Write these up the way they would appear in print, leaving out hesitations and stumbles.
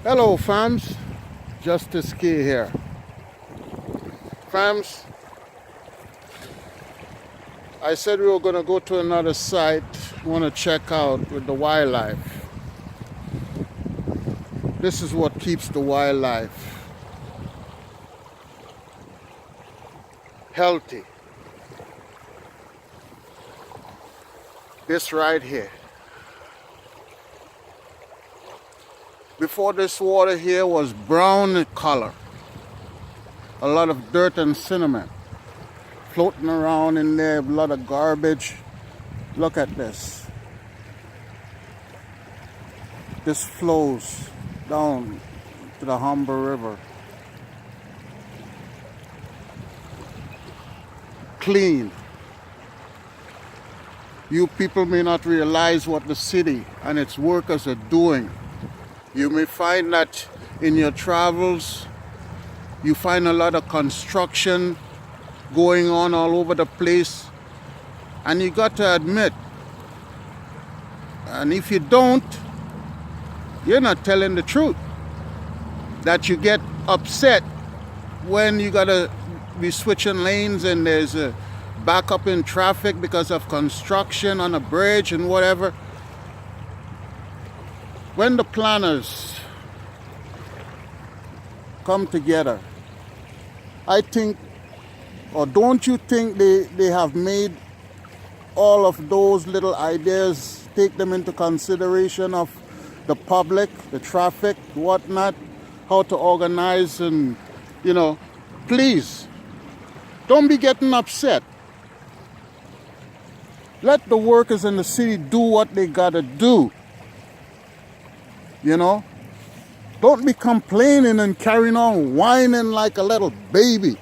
Hello fams, Justice K here. Fams, I said we were going to go to another site we want to check out with the wildlife. This is what keeps the wildlife healthy. This right here. Before, this water here was brown in color. A lot of dirt and sediment floating around in there, a lot of garbage. Look at this. This flows down to the Humber River. Clean. You people may not realize what the city and its workers are doing. You may find that in your travels, you find a lot of construction going on all over the place. And you got to admit, and if you don't, you're not telling the truth, that you get upset when you got to be switching lanes and there's a backup in traffic because of construction on a bridge and whatever. When the planners come together, I think, or don't you think they have made all of those little ideas, take them into consideration of the public, the traffic, whatnot, how to organize and, please, don't be getting upset. Let the workers in the city do what they gotta do. Don't be complaining and carrying on whining like a little baby.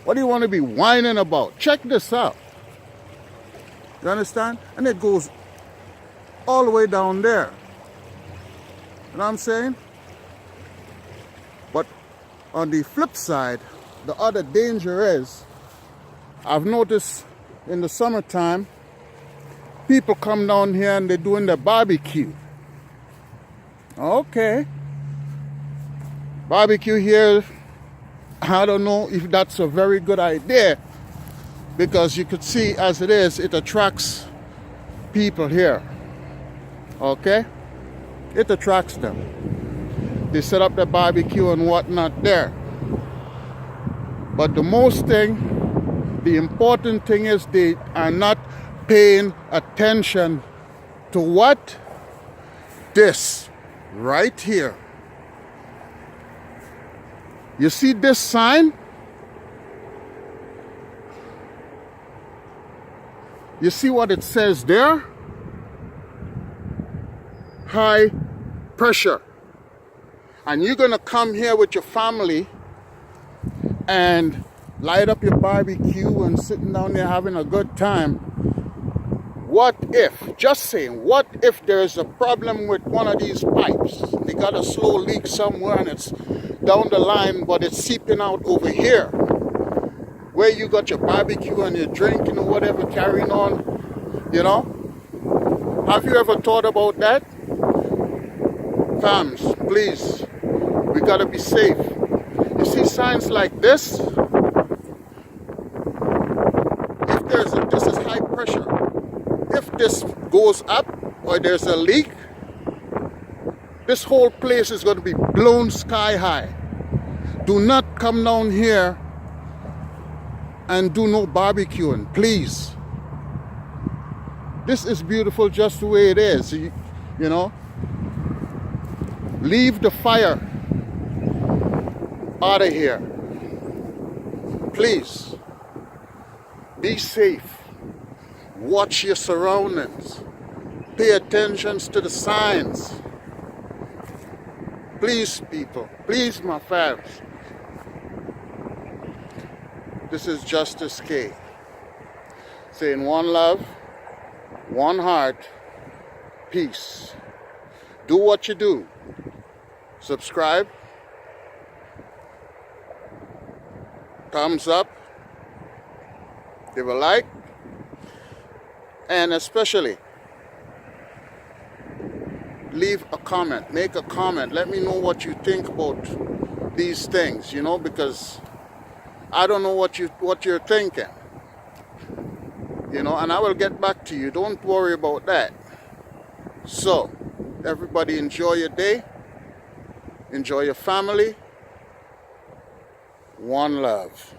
What do you want to be whining about? Check this out. You understand? And it goes all the way down there. You know what I'm saying? But on the flip side, the other danger is, I've noticed in the summertime, people come down here and they're doing their barbecue. Okay. Barbecue here, I don't know if that's a very good idea, because you could see as it is, it attracts people here. Okay? It attracts them. They set up their barbecue and whatnot there. But the important thing is they are not paying attention to what? This right here. You see this sign? You see what it says there? High pressure. And you're gonna come here with your family and light up your barbecue and sitting down there having a good time. What if, just saying, what if there's a problem with one of these pipes? They got a slow leak somewhere and it's down the line, but it's seeping out over here, where you got your barbecue and your drinking or whatever carrying on, Have you ever thought about that? Fams, please, we gotta be safe. You see signs like this? If this is high pressure, if this goes up or there's a leak, this whole place is going to be blown sky high. Do not come down here and do no barbecuing, please. This is beautiful just the way it is, Leave the fire out of here. Please. Be safe. Watch your surroundings. Pay attention to the signs. Please, people. Please, my fans. This is Justice K. Saying one love, one heart, peace. Do what you do. Subscribe. Thumbs up. Give a like. And especially, leave a comment, make a comment. Let me know what you think about these things, you know, because I don't know what you're thinking, you know, and I will get back to you. Don't worry about that. So, everybody enjoy your day, enjoy your family. One love.